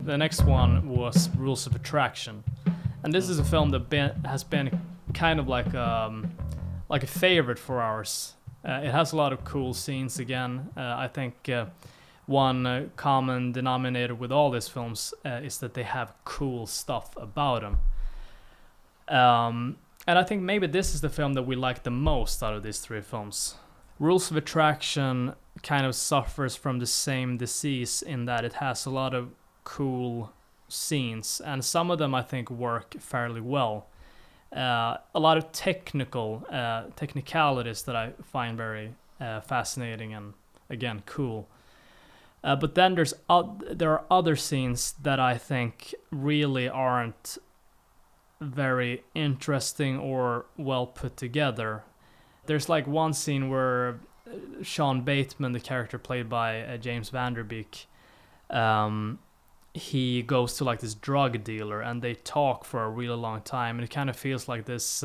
the next one was Rules of Attraction, and this is a film that has been kind of like a favorite for ours. It has a lot of cool scenes again. I think one common denominator with all these films is that they have cool stuff about them. And I think maybe this is the film that we like the most out of these three films. Rules of Attraction kind of suffers from the same disease in that it has a lot of cool scenes, and some of them I think work fairly well. A lot of technicalities that I find very fascinating and again cool. But then there are other scenes that I think really aren't very interesting or well put together. There's like one scene where Sean Bateman, the character played by James Van Der Beek, he goes to like this drug dealer and they talk for a really long time, and it kind of feels like this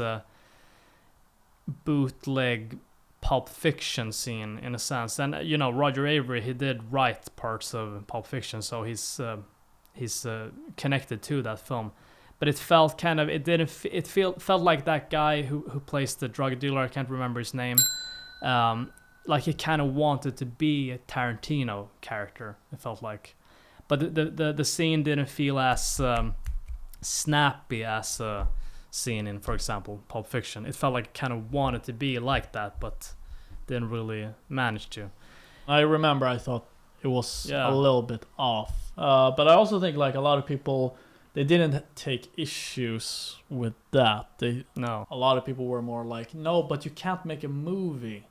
bootleg Pulp Fiction scene in a sense. And you know, Roger Avery, he did write parts of Pulp Fiction, so he's connected to that film. But it felt kind of, felt like that guy who plays the drug dealer, I can't remember his name, like he kind of wanted to be a Tarantino character, it felt like. But the scene didn't feel as snappy as a scene in, for example, Pulp Fiction. It felt like it kind of wanted to be like that, but didn't really manage to. I remember I thought it was a little bit off. But I also think like a lot of people, they didn't take issues with that. A lot of people were more like, no, but you can't make a movie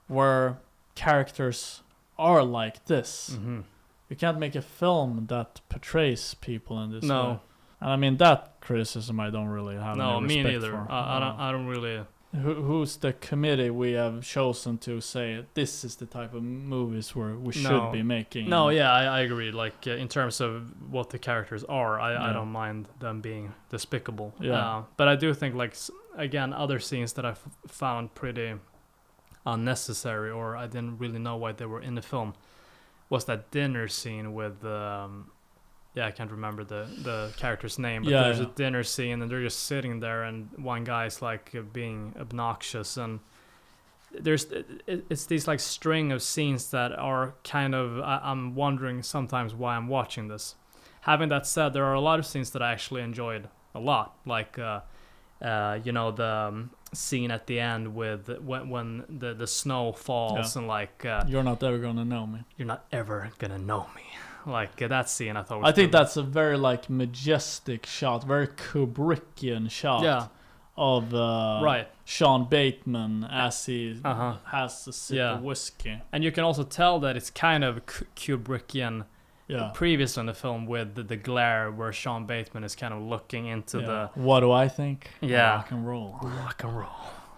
where characters are like this. Mm-hmm. You can't make a film that portrays people in this way. And I mean, that criticism I don't really have any respect for. No, me neither. I don't really... Who's the committee we have chosen to say this is the type of movies where we should be making? No, yeah, I agree. Like, in terms of what the characters are, I don't mind them being despicable. Yeah. But I do think, like, again, other scenes that I found pretty unnecessary, or I didn't really know why they were in the film, was that dinner scene with I can't remember the character's name, but there's a dinner scene and they're just sitting there and one guy's like being obnoxious, and it's these like string of scenes that are kind of, I'm wondering sometimes why I'm watching this. Having that said, there are a lot of scenes that I actually enjoyed a lot, like the scene at the end with when the snow falls and like you're not ever gonna know me. You're not ever gonna know me. Like that scene, I thought was think that's a very like majestic shot, very Kubrickian shot of Sean Bateman as he has a sip of whiskey. And you can also tell that it's kind of Kubrickian previous in the film with the glare where Sean Bateman is kind of looking into the... What do I think? Yeah. Rock and roll.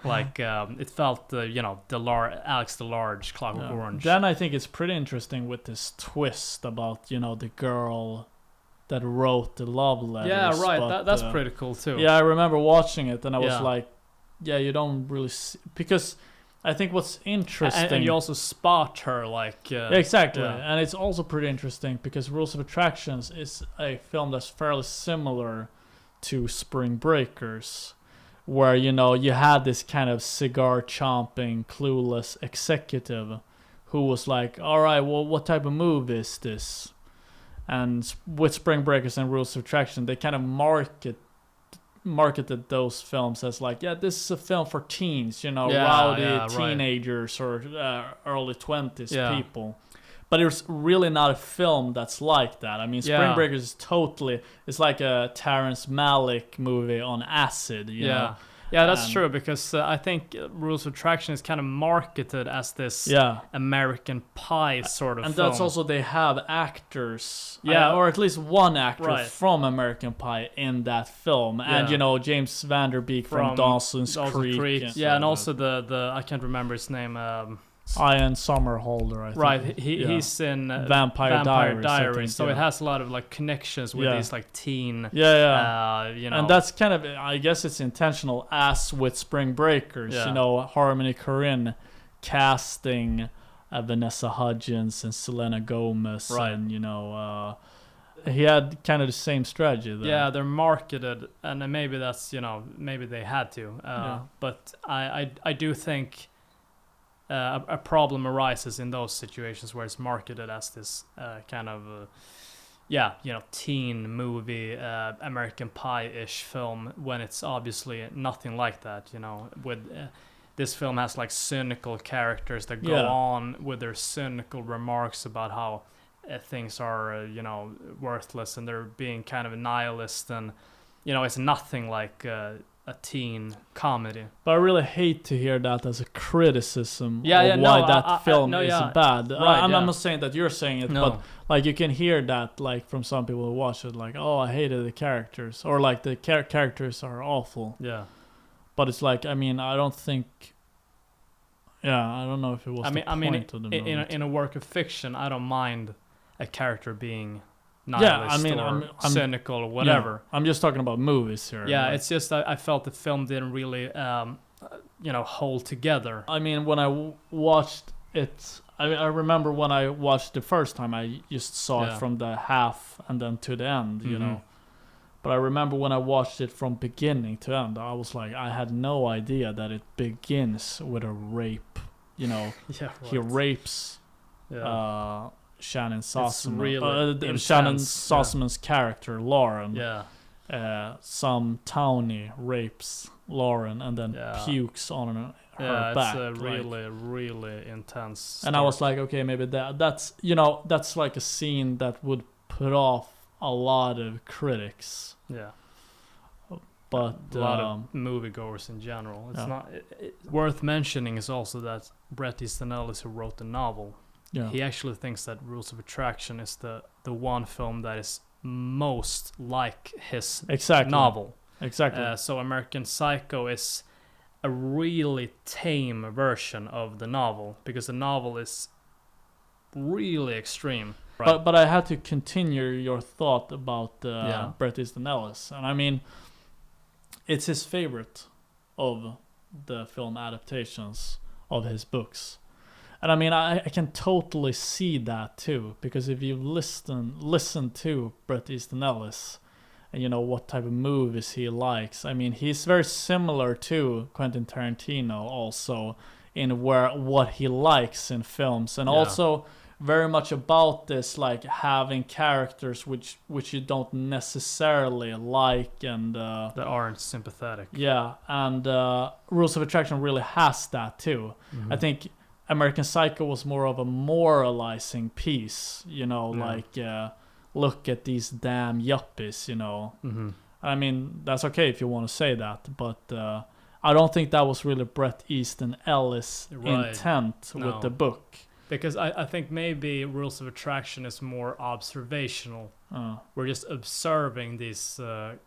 Like, it felt, Alex the Large, Clockwork Orange. Then I think it's pretty interesting with this twist about, the girl that wrote the love letters. Yeah, right. But, that's pretty cool, too. Yeah, I remember watching it, and I was like, you don't really see... Because I think what's interesting... And you also spot her, like... exactly. Yeah. And it's also pretty interesting, because Rules of Attractions is a film that's fairly similar to Spring Breakers, where, you had this kind of cigar-chomping, clueless executive who was like, all right, well, what type of movie is this? And with Spring Breakers and Rules of Attraction, they kind of marketed those films as like, this is a film for teens, rowdy teenagers or early 20s people. But it's really not a film that's like that. I mean, Spring Breakers is totally... It's like a Terrence Malick movie on acid, you know? Yeah, that's true, because I think Rules of Attraction is kind of marketed as this American Pie sort of and film. That's also, they have actors, or at least one actor from American Pie in that film. And, James Van Der Beek from Dawson's Creek. And also the I can't remember his name... Ian Somerhalder, I think. Right, he's in Vampire Diaries. So it has a lot of like connections with these like teen. And that's kind of, I guess it's intentional, as with Spring Breakers. Harmony Korine casting Vanessa Hudgens and Selena Gomez, and he had kind of the same strategy there. Yeah, they're marketed, and maybe that's, maybe they had to. But I do think a problem arises in those situations where it's marketed as this kind of teen movie, American Pie-ish film, when it's obviously nothing like that. With this film has like cynical characters that go on with their cynical remarks about how things are worthless, and they're being kind of a nihilist, and it's nothing like a teen comedy. But I really hate to hear that as a criticism of why that film is bad. Right, I'm not saying that you're saying it, but like you can hear that like from some people who watch it, like, oh, I hated the characters, or like the characters are awful. Yeah. But it's like, I mean, I don't think. Yeah, I don't know if it was the point of the movie. In a work of fiction, I don't mind a character being nihilist or cynical or whatever. Yeah, I'm just talking about movies here. Yeah, it's just I felt the film didn't really, hold together. I mean, when I watched it, I remember when I watched the first time, I just saw it from the half and then to the end, you know. But I remember when I watched it from beginning to end, I was like, I had no idea that it begins with a rape. He rapes Shannon Sossamon. Shannon Sossamon's character, Lauren. Yeah. Some townie rapes Lauren and then pukes on her back. Yeah, it's a really intense start. And I was like, okay, maybe that's like a scene that would put off a lot of critics. Yeah. But a lot of moviegoers in general. It's not worth mentioning is also that Bret Easton Ellis, who wrote the novel, he actually thinks that Rules of Attraction is the one film that is most like his novel. Exactly. So American Psycho is a really tame version of the novel, because the novel is really extreme. Right. But I had to continue your thought about Bret Easton Ellis, and I mean, it's his favorite of the film adaptations of his books. And I mean, I can totally see that too, because if you listen to Bret Easton Ellis, and what type of movies he likes, I mean, he's very similar to Quentin Tarantino also in what he likes in films, and also very much about this, like having characters which you don't necessarily like, and that aren't sympathetic. Yeah, and Rules of Attraction really has that too. I think American Psycho was more of a moralizing piece, like look at these damn yuppies, I mean, that's okay if you want to say that, but I don't think that was really Bret Easton Ellis' intent with the book. Because I think maybe Rules of Attraction is more observational. We're just observing these, to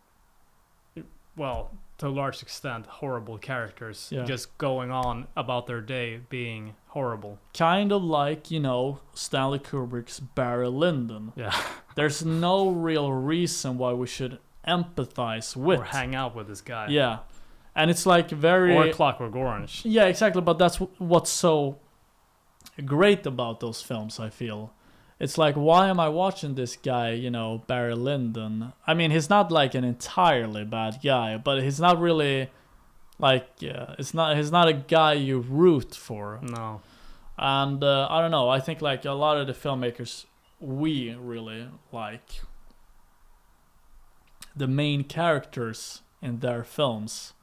a large extent, horrible characters just going on about their day being horrible. Kind of like, Stanley Kubrick's Barry Lyndon. Yeah. There's no real reason why we should empathize with. Or hang out with this guy. Yeah. And it's like very... Or Clockwork Orange. Yeah, exactly. But that's what's so great about those films, I feel. It's like, why am I watching this guy, Barry Lyndon? I mean, he's not like an entirely bad guy, but he's not really like, he's not a guy you root for. No. And I don't know, I think like a lot of the filmmakers we really like, the main characters in their films,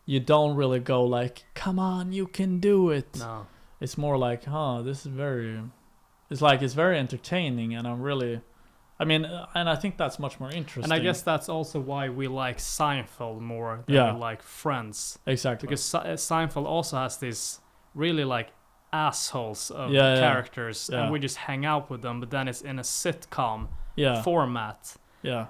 you don't really go like, come on, you can do it. No. It's more like, this is it's very entertaining, and and I think that's much more interesting. And I guess that's also why we like Seinfeld more than we like Friends. Exactly. Because Seinfeld also has these really like assholes of characters, and we just hang out with them, but then it's in a sitcom format. Yeah.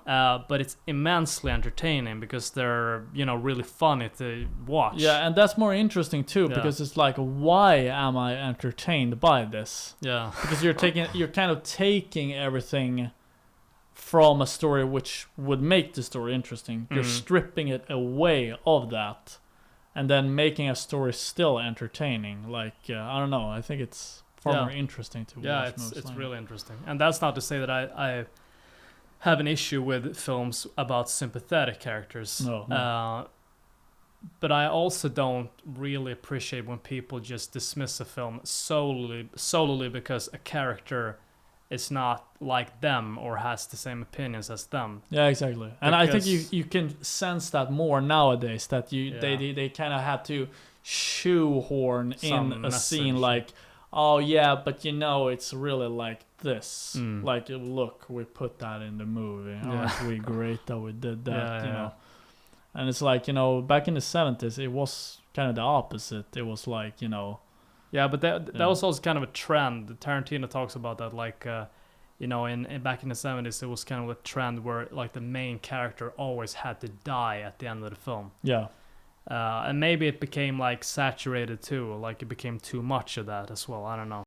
But it's immensely entertaining because they're, really funny to watch. Yeah, and that's more interesting too, because it's like, why am I entertained by this? Yeah. Because you're kind of taking everything from a story which would make the story interesting. You're stripping it away of that, and then making a story still entertaining. Like, I don't know, I think it's far more interesting to watch. Yeah, it's really interesting. And that's not to say that I have an issue with films about sympathetic characters. No. But I also don't really appreciate when people just dismiss a film solely because a character is not like them or has the same opinions as them. Yeah, exactly. And I think you can sense that more nowadays, that they kind of had to shoehorn in a scene like, oh yeah, but it's really like this. Like, look, we put that in the movie. Aren't we great that we did that? You know. And it's like, back in the 70s, it was kind of the opposite. It was like, Yeah, but that was also kind of a trend. Tarantino talks about that, like, in back in the 70s, it was kind of a trend where, like, the main character always had to die at the end of the film. Yeah. And maybe it became, like, saturated too. Like, it became too much of that as well. I don't know.